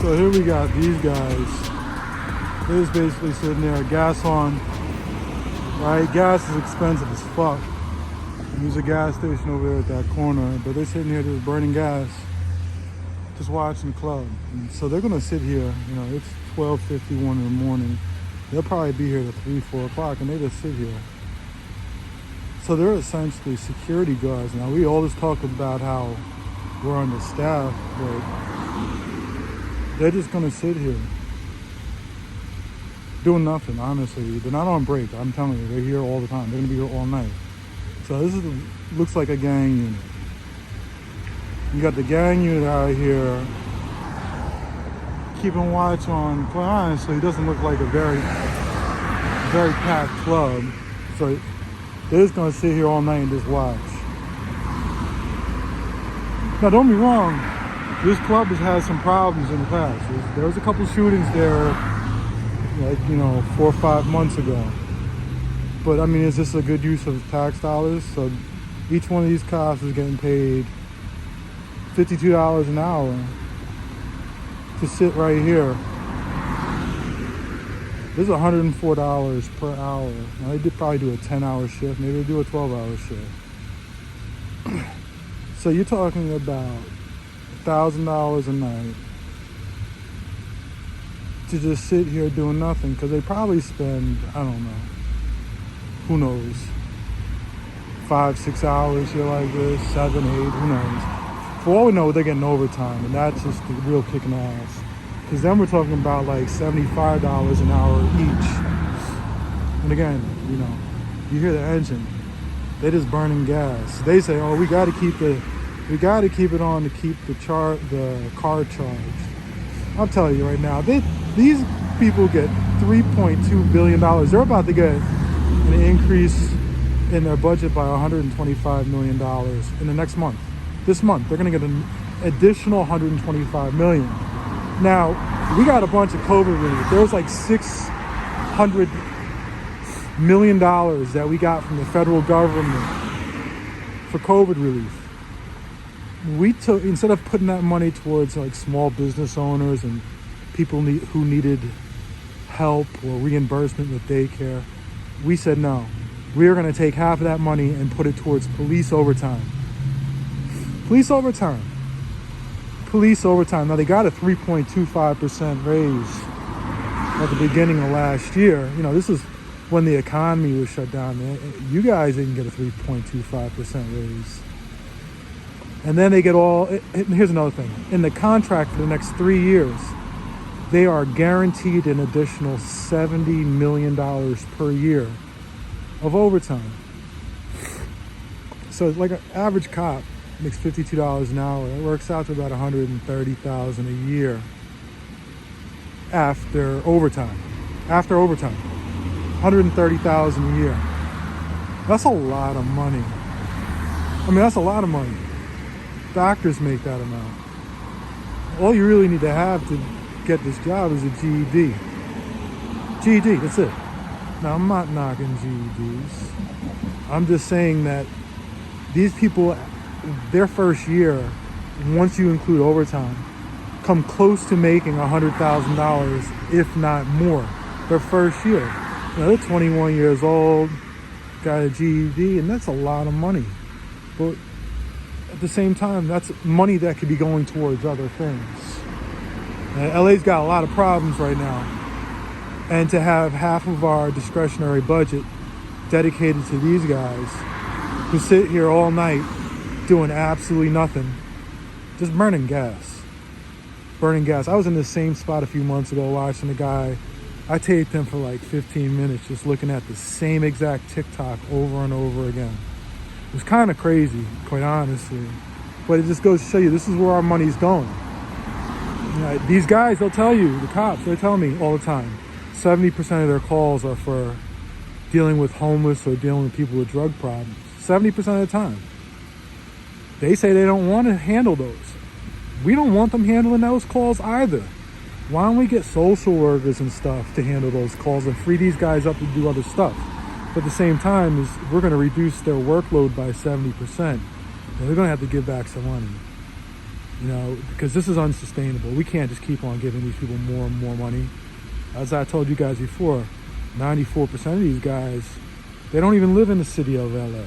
So here we got these guys. They're just basically sitting there, gas on, right? Gas is expensive as fuck. There's a gas station over there at that corner, but they're sitting here just burning gas, just watching the club. And so they're gonna sit here, you know, it's 12:51 in the morning. They'll probably be here till 3, 4 o'clock, and they just sit here. So they're essentially security guards. Now, we always talk about how we're understaffed, but they're just gonna sit here doing nothing, honestly. They're not on break, I'm telling you. They're here all the time. They're gonna be here all night. So this looks like a gang unit. You got the gang unit out here keeping watch on, quite honestly, it doesn't look like a very packed club. So they're just gonna sit here all night and just watch. Now, don't be wrong, this club has had some problems in the past. There was a couple shootings there, like, you know, 4 or 5 months ago. But I mean, is this a good use of tax dollars? So each one of these cops is getting paid $52 an hour to sit right here. This is $104 per hour. Now, they did probably do a 10-hour shift. Maybe they do a 12-hour shift. So you're talking about $1,000 a night to just sit here doing nothing, because they probably spend, I don't know, who knows, 5, 6 hours here like this, 7, 8, who knows. For all we know, they're getting overtime, and that's just the real kicking ass. Because then we're talking about like $75 an hour each. And again, you know, you hear the engine, they're just burning gas. They say, oh, we got to keep it on to keep the car charged. I'll tell you right now, these people get $3.2 billion. They're about to get an increase in their budget by $125 million in the next month. This month, they're going to get an additional $125 million. Now, we got a bunch of COVID relief. There was like $600 million that we got from the federal government for COVID relief. We took, instead of putting that money towards like small business owners and people who needed help or reimbursement with daycare, we said no. We are going to take half of that money and put it towards police overtime. Police overtime. Now, they got a 3.25% raise at the beginning of last year. You know, this is when the economy was shut down. You guys didn't get a 3.25% raise. And then they get and here's another thing. In the contract for the next 3 years, they are guaranteed an additional $70 million per year of overtime. So like an average cop makes $52 an hour. That works out to about $130,000 a year after overtime. $130,000 a year. That's a lot of money. I mean, that's a lot of money. Doctors make that amount. All you really need to have to get this job is a GED. GED, that's it. Now, I'm not knocking GEDs. I'm just saying that these people, their first year, once you include overtime, come close to making $100,000, if not more, their first year. You know, they're 21 years old, got a GED, and that's a lot of money. But at the same time, that's money that could be going towards other things. LA's got a lot of problems right now. And to have half of our discretionary budget dedicated to these guys who sit here all night doing absolutely nothing, just burning gas. I was in the same spot a few months ago watching a guy. I taped him for like 15 minutes just looking at the same exact TikTok over and over again. It was kind of crazy, quite honestly. But it just goes to show you, this is where our money's going. You know, these guys, they'll tell you, the cops, they tell me all the time, 70% of their calls are for dealing with homeless or dealing with people with drug problems. 70% of the time. They say they don't want to handle those. We don't want them handling those calls either. Why don't we get social workers and stuff to handle those calls and free these guys up to do other stuff? But at the same time, we're going to reduce their workload by 70%. And they're going to have to give back some money. because this is unsustainable. We can't just keep on giving these people more and more money. As I told you guys before, 94% of these guys, they don't even live in the city of LA.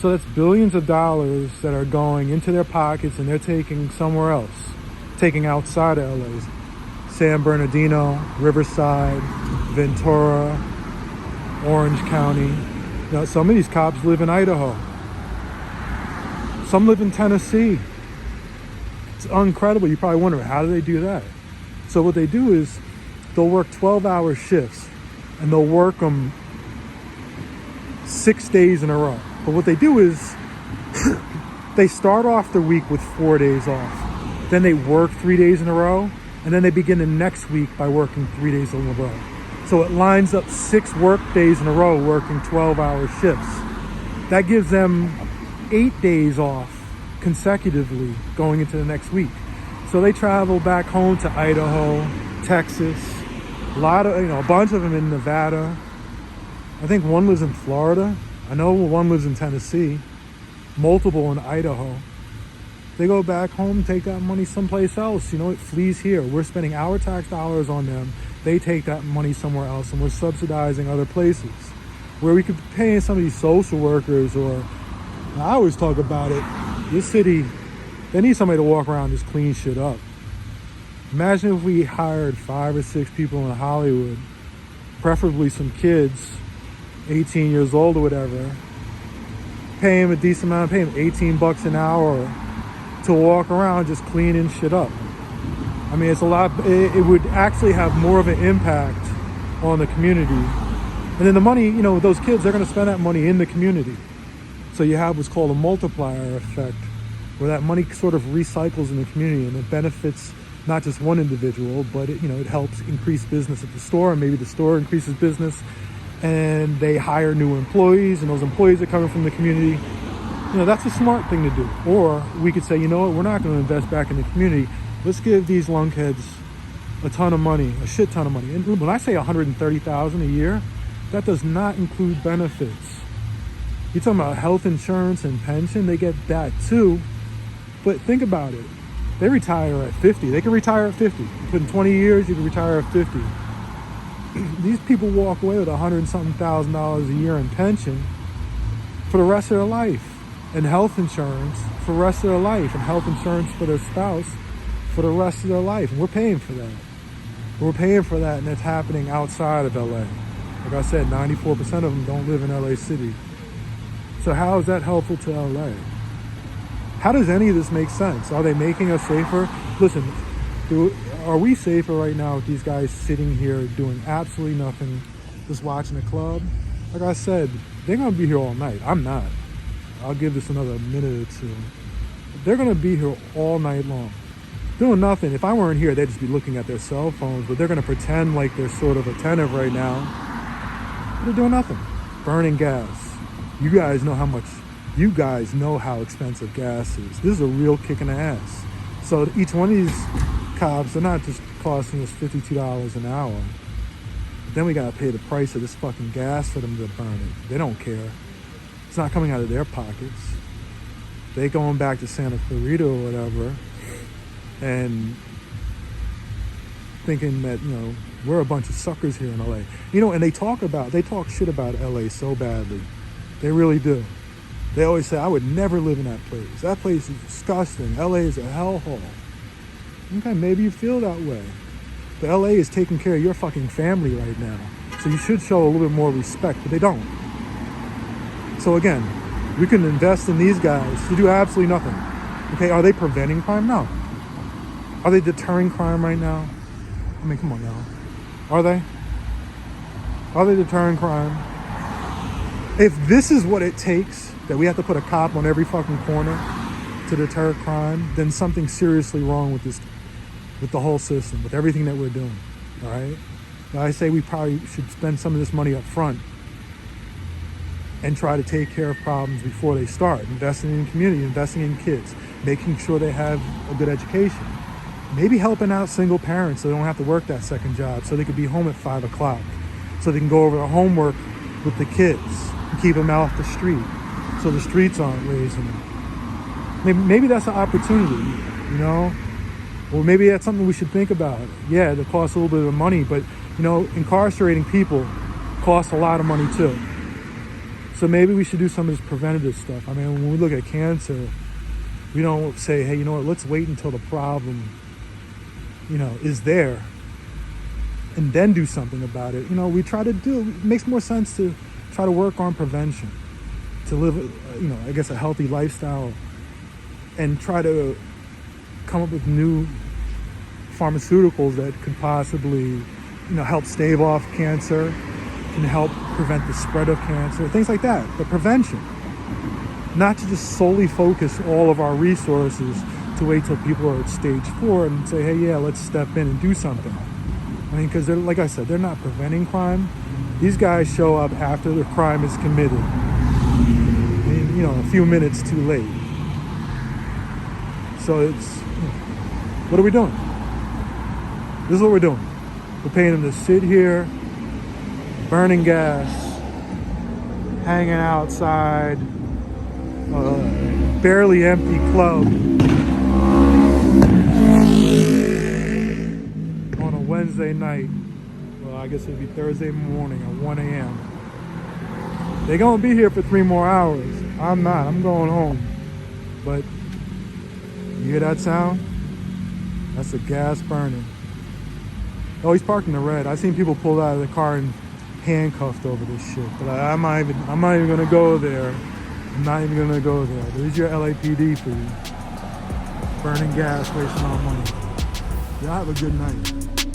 So that's billions of dollars that are going into their pockets and they're taking somewhere else, taking outside of LA. San Bernardino, Riverside, Ventura, Orange County. Some of these cops live in Idaho. Some live in Tennessee. It's incredible. You probably wonder, how do they do that? So what they do is they'll work 12-hour shifts and they'll work them 6 days in a row. But what they do is they start off the week with 4 days off. Then they work 3 days in a row. And then they begin the next week by working 3 days in a row. So it lines up 6 work days in a row working 12-hour shifts. That gives them 8 days off consecutively going into the next week. So they travel back home to Idaho, Texas, a bunch of them in Nevada. I think one lives in Florida. I know one lives in Tennessee, multiple in Idaho. They go back home, take that money someplace else. It flees here. We're spending our tax dollars on them. They take that money somewhere else, and we're subsidizing other places. Where we could be paying some of these social workers, or I always talk about it. This city, they need somebody to walk around and just clean shit up. Imagine if we hired 5 or 6 people in Hollywood, preferably some kids, 18 years old or whatever, pay them a decent amount, pay them $18 an hour to walk around just cleaning shit up. I mean, it's a lot. It would actually have more of an impact on the community. And then the money, those kids, they're going to spend that money in the community. So you have what's called a multiplier effect, where that money sort of recycles in the community and it benefits not just one individual, but it helps increase business at the store, and maybe the store increases business and they hire new employees, and those employees are coming from the community. That's a smart thing to do. Or we could say, we're not going to invest back in the community. Let's give these lunkheads a ton of money, a shit ton of money. And when I say $130,000 a year, that does not include benefits. You're talking about health insurance and pension, they get that too. But think about it. They retire at 50. They can retire at 50. You put in 20 years, you can retire at 50. These people walk away with $100-something a year in pension for the rest of their life. And health insurance for the rest of their life, and health insurance for their spouse for the rest of their life. And we're paying for that. We're paying for that, and it's happening outside of LA. Like I said, 94% of them don't live in LA City. So how is that helpful to LA? How does any of this make sense? Are they making us safer? Listen, are we safer right now with these guys sitting here doing absolutely nothing, just watching a club? Like I said, they're going to be here all night. I'm not. I'll give this another minute or two. They're going to be here all night long, doing nothing. If I weren't here, they'd just be looking at their cell phones, but they're going to pretend like they're sort of attentive right now. They're doing nothing. Burning gas. You guys know how expensive gas is. This is a real kick in the ass. So each one of these cops, they're not just costing us $52 an hour. But then we got to pay the price of this fucking gas for them to burn it. They don't care. It's not coming out of their pockets. They going back to Santa Clarita or whatever and thinking that, we're a bunch of suckers here in LA. And they talk shit about LA so badly. They really do. They always say, I would never live in that place. That place is disgusting. LA is a hellhole. Okay, maybe you feel that way. But LA is taking care of your fucking family right now. So you should show a little bit more respect, but they don't. So again, we can invest in these guys to do absolutely nothing. Okay, are they preventing crime? No. Are they deterring crime right now? I mean, come on now. Are they? Are they deterring crime? If this is what it takes, that we have to put a cop on every fucking corner to deter crime, then something's seriously wrong with the whole system, with everything that we're doing. All right? Now, I say we probably should spend some of this money up front and try to take care of problems before they start. Investing in the community, investing in kids, making sure they have a good education. Maybe helping out single parents so they don't have to work that second job, so they could be home at 5 o'clock, so they can go over their homework with the kids and keep them off the street, so the streets aren't raising them. maybe that's an opportunity, you know? Or maybe that's something we should think about. Yeah, it costs a little bit of money, but, you know, incarcerating people costs a lot of money too. So maybe we should do some of this preventative stuff. I mean, when we look at cancer, we don't say, hey, you know what, let's wait until the problem, you know, is there and then do something about it. You know, we try to it makes more sense to try to work on prevention, to live, you know, I guess a healthy lifestyle, and try to come up with new pharmaceuticals that could possibly, you know, help stave off cancer, can help prevent the spread of cancer, things like that. The prevention, not to just solely focus all of our resources to wait till people are at stage 4 and say, hey, yeah, let's step in and do something. I mean, because they're, like I said, they're not preventing crime. These guys show up after the crime is committed, and, you know, a few minutes too late. So it's, you know, what are we doing? This is what we're doing. We're paying them to sit here, burning gas, hanging outside a barely empty club on a Wednesday night. Well, I guess it'd be Thursday morning at 1 a.m. They're gonna be here for 3 more hours. I'm not. I'm going home. But you hear that sound? That's the gas burning. Oh, he's parked in the red. I've seen people pull out of the car and handcuffed over this shit. But I'm not even gonna go there. I'm not even gonna go there. There's your LAPD for you. Burning gas, wasting our money. Y'all have a good night.